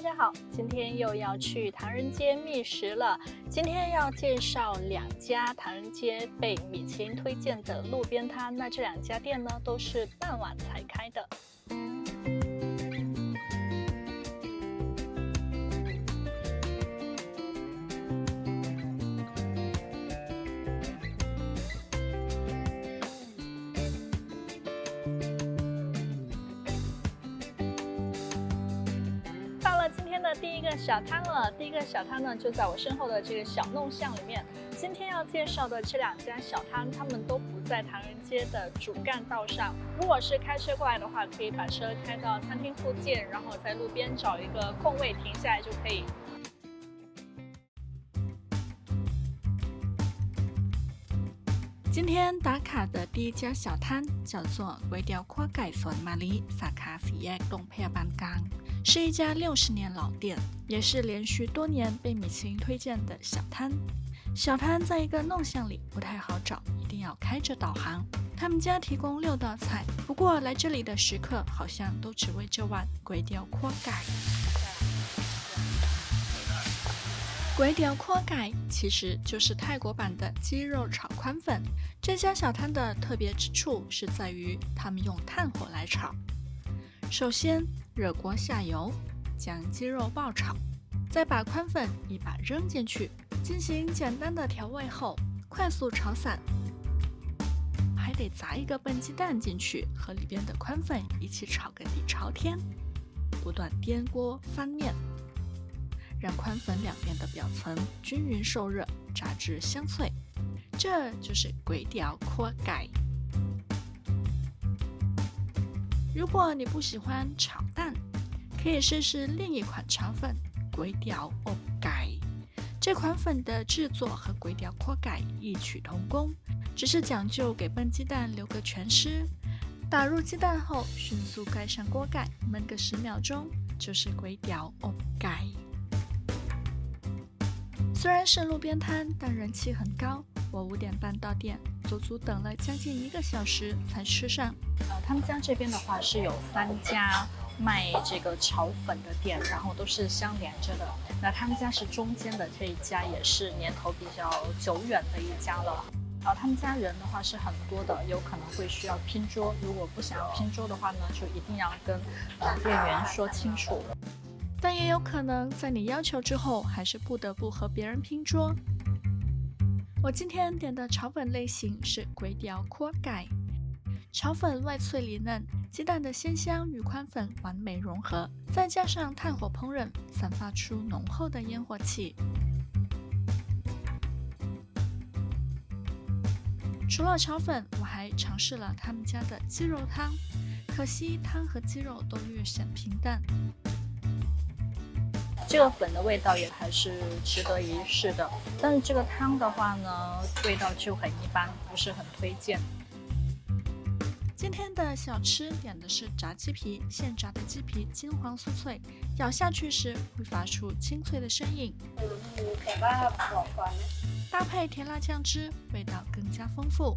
家好，今天又要去唐人街觅食了。今天要介绍2家唐人街被米其林推荐的路边摊，那这2家店呢都是傍晚才开的。第一个小摊了，第一个小摊呢就在我身后的这个小弄巷里面。今天要介绍的这2家小摊，他们都不在唐人街的主干道上。如果是开车过来的话，可以把车开到餐厅附近，然后在路边找一个空位停下来就可以。今天打卡的第一家小摊叫做ก๋วยเตี๋ยวคั่วไก่สวนมะลิสาขา4แยกโรงพยาบาลกลาง，是一家60年老店，也是连续多年被米其林推荐的小摊。小摊在一个弄巷里，不太好找，一定要开着导航。他们家提供6道菜，不过来这里的食客好像都只为这碗ก๋วยเตี๋ยวคั่วไก่。ก๋วยเตี๋ยวคั่วไก่其实就是泰国版的鸡肉炒宽粉。这家小摊的特别之处是在于他们用炭火来炒。首先热锅下油，将鸡肉爆炒，再把宽粉一把扔进去，进行简单的调味后，快速炒散。还得砸一个笨鸡蛋进去，和里边的宽粉一起炒个底朝天，不断颠锅翻面，让宽粉两边的表层均匀受热，炸至香脆。这就是ก๋วยเตี๋ยวคั่วไก่。如果你不喜欢炒蛋，可以试试另一款炒粉ก๋วยเตี๋ยวอบไก่。这款粉的制作和ก๋วยเตี๋ยวคั่วไก่异曲同工，只是讲究给笨鸡蛋留个全湿。打入鸡蛋后，迅速盖上锅盖，焖个10秒钟，就是ก๋วยเตี๋ยวอบไก่。虽然是路边摊，但人气很高。我5点半到店，足足等了将近1个小时才吃上。他们家这边的话是有3家卖这个炒粉的店，然后都是相连着的。那他们家是中间的这一家，也是年头比较久远的一家了。他们家人的话是很多的，有可能会需要拼桌。如果不想要拼桌的话呢，就一定要跟店员说清楚。但也有可能在你要求之后，还是不得不和别人拼桌。我今天点的炒粉类型是ก๋วยเตี๋ยวคั่วไก่。炒粉外脆里嫩，鸡蛋的鲜香与宽粉完美融合，再加上炭火烹饪，散发出浓厚的烟火气。除了炒粉，我还尝试了他们家的鸡肉汤，可惜汤和鸡肉都略显平淡。这个粉的味道也还是值得一试的，但是这个汤的话呢，味道就很一般，不是很推荐。今天的小吃点的是炸鸡皮，现炸的鸡皮金黄酥脆，咬下去时会发出清脆的声音。搭配甜辣酱汁，味道更加丰富。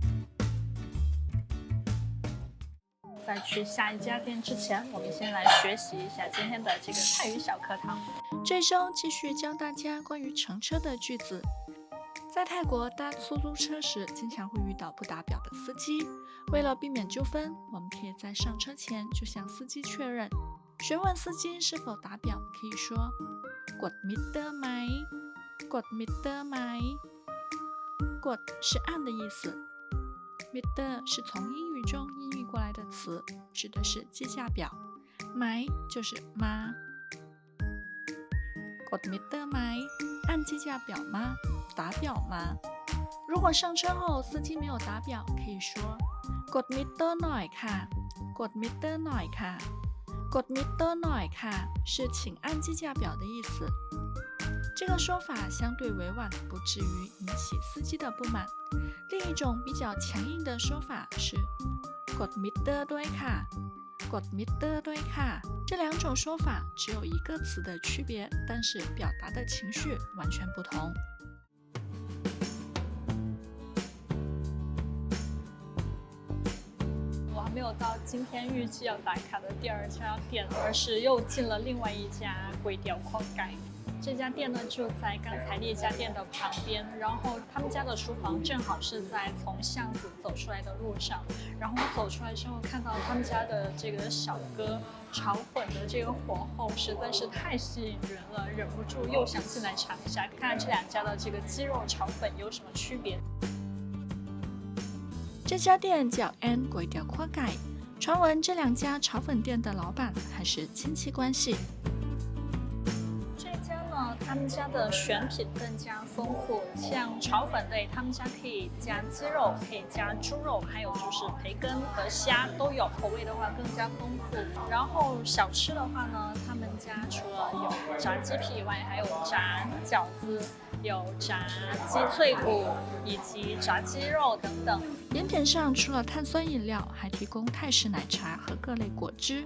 在去下一家店之前，我们先来学习一下今天的这个泰语小课堂。这周继续教大家关于乘车的句子。在泰国搭出租车时，经常会遇到不打表的司机。为了避免纠纷，我们可以在上车前就向司机确认，询问司机是否打表，可以说กดมิเตอร์ไหมกดมิเตอร์ไหมกด是按的意思，meter 是从英语中音译过来的词，指的是计价表。买就是吗？กดมิเตอร์ไหม按计价表吗？打表吗？如果上车后司机没有打表，可以说กดมิเตอร์หน่อยค่ะกดมิเตอร์หน่อยค่ะกดมิเตอร์หน่อยค่ะ是请按计价表的意思。这个说法相对委婉，不至于引起司机的不满。另一种比较强硬的说法是กดมิเตอร์ด้วยค่ะกดมิเตอร์ด้วยค่ะ。这2种说法只有1个词的区别，但是表达的情绪完全不同。我没有到今天预计要打卡的第2家店，而是又进了另外一家粿条宽改。这家店呢就在刚才那家店的旁边，然后他们家的厨房正好是在从巷子走出来的路上。然后我走出来之后，看到他们家的这个小哥炒粉的这个火候实在是太吸引人了，忍不住又想进来尝一下，看看这2家的这个鸡肉炒粉有什么区别。这家店叫 N 粿条宽改，传闻这2家炒粉店的老板还是亲戚关系。他们家的选品更加丰富，像炒粉类，他们家可以加鸡肉，可以加猪肉，还有就是培根和虾都有，口味的话更加丰富。然后小吃的话呢，他们家除了有炸鸡皮以外，还有炸饺子，有炸鸡脆骨以及炸鸡肉等等。饮品上除了碳酸饮料，还提供泰式奶茶和各类果汁。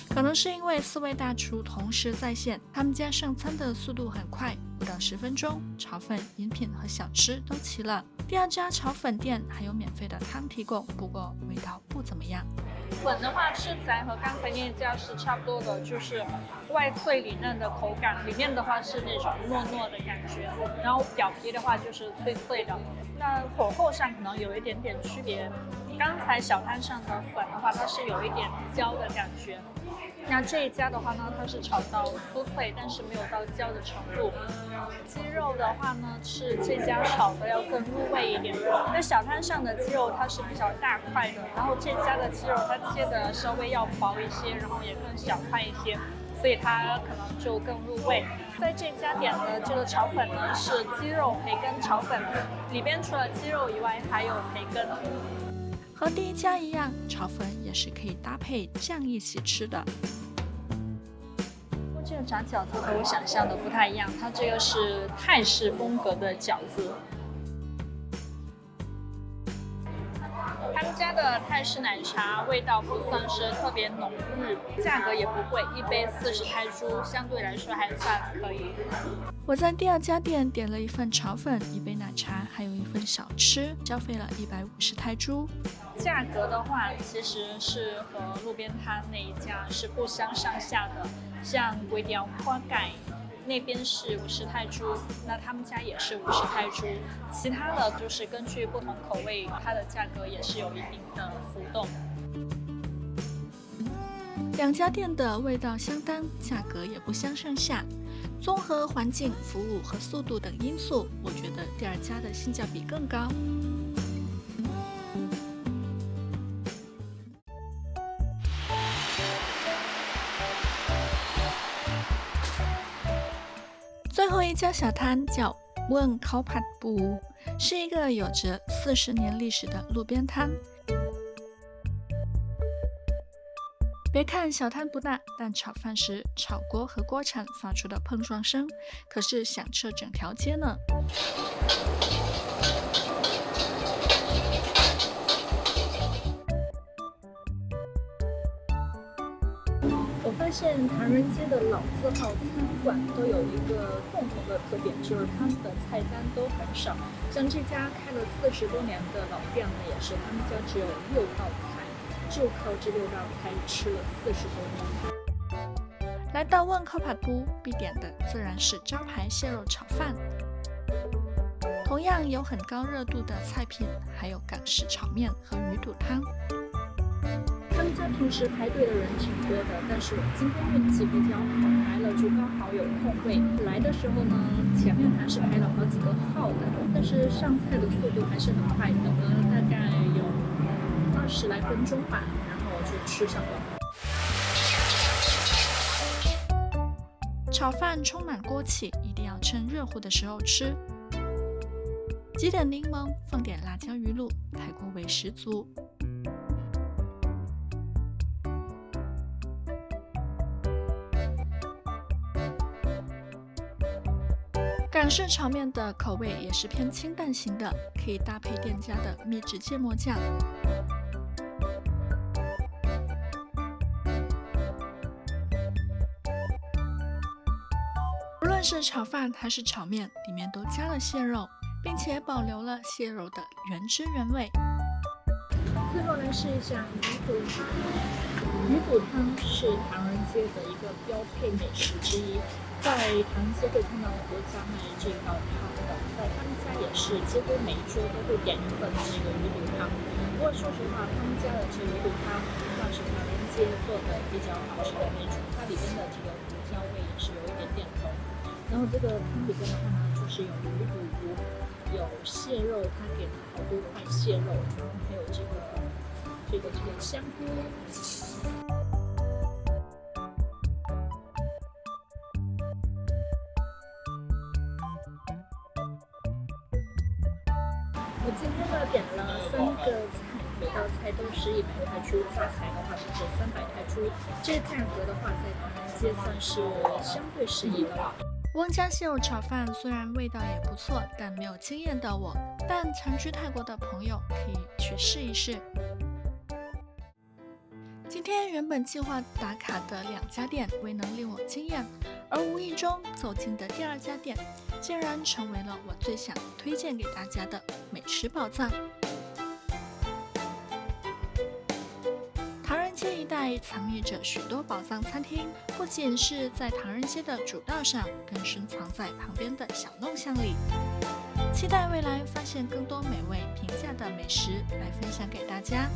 可能是因为4位大厨同时在线，他们家上餐的速度很快，不到10分钟，炒粉、饮品和小吃都齐了。第2家炒粉店还有免费的汤提供，不过味道不怎么样。粉的话吃起来和刚才那家是差不多的，就是外脆里嫩的口感，里面的话是那种糯糯的感觉，然后表皮的话就是脆脆的。那火候上可能有一点点区别，刚才小摊上的粉的话，它是有一点焦的感觉。那这一家的话呢，它是炒到酥脆，但是没有到焦的程度。鸡肉的话呢，是这家炒的要更入味一点。那小摊上的鸡肉它是比较大块的，然后这家的鸡肉它切的稍微要薄一些，然后也更小块一些，所以它可能就更入味。在这家点的这个炒粉呢，是鸡肉培根炒粉，里边除了鸡肉以外还有培根。和第1家一样，炒粉也是可以搭配酱一起吃的。这个炸饺子和我想象的不太一样，它这个是泰式风格的饺子。他们家的泰式奶茶味道不算是特别浓郁，价格也不贵，1杯40泰铢，相对来说还算可以。我在第2家店点了一份炒粉、1杯奶茶，还有一份小吃，消费了150泰铢。价格的话，其实是和路边摊那一家是不相上下的。像粿条宽改那边是50泰铢，那他们家也是50泰铢。其他的就是根据不同口味，它的价格也是有一定的浮动。2家店的味道相当，价格也不相上下。综合环境、服务和速度等因素，我觉得第2家的性价比更高。最后一家小摊叫温烤ผัดปู，是一个有着40年历史的路边摊。别看小摊不大，但炒饭时炒锅和锅铲发出的碰撞声可是响彻整条街呢。我发现唐人街的老字号餐馆都有一个共同的特点，就是他们的菜单都很少。像这家开了40多年的老店呢，也是他们家只有6道菜，就靠这6道菜吃了40多年。来到温烤ผัดปู，必点的自然是招牌蟹肉炒饭。同样有很高热度的菜品，还有港式炒面和鱼肚汤。他们家平时排队的人挺多的，但是我今天运气比较好，来了就刚好有空位。来的时候呢，前面还是排了好几个号的，但是上菜的速度还是很快，等了大概有20来分钟吧，然后我就吃上了。炒饭充满锅气，一定要趁热乎的时候吃。挤点柠檬，放点辣椒鱼露，泰国味十足。港式炒面的口味也是偏清淡型的，可以搭配店家的秘制芥末酱。无论是炒饭还是炒面，里面都加了蟹肉，并且保留了蟹肉的原汁原味。最后来试一下鱼骨汤。鱼骨汤是唐人街的一个标配美食之一，在唐人街会看到很多家卖这道汤的，在他们家也是几乎每一桌都会点一份这个鱼骨汤。不过说实话，他们家的这个鱼骨汤算是唐人街做的比较好吃的那种，它里边的这个胡椒味也是有一点点浓。然后这个汤里边的话呢，就是有鱼骨、有蟹肉，它给了好多块蟹肉，然后还有这个香菇。我今天呢点了3个菜，每道菜都是100泰铢，加起来的话就是300泰铢。这个价格的话，在唐人街算是相对适宜的了。翁家蟹肉炒饭虽然味道也不错，但没有惊艳到我。但常居泰国的朋友可以去试一试。今天原本计划打卡的2家店未能令我惊艳，而无意中走进的第2家店，竟然成为了我最想推荐给大家的美食宝藏。唐人街一带藏匿着许多宝藏餐厅，不仅是在唐人街的主道上，更深藏在旁边的小弄巷里。期待未来发现更多美味平价的美食来分享给大家。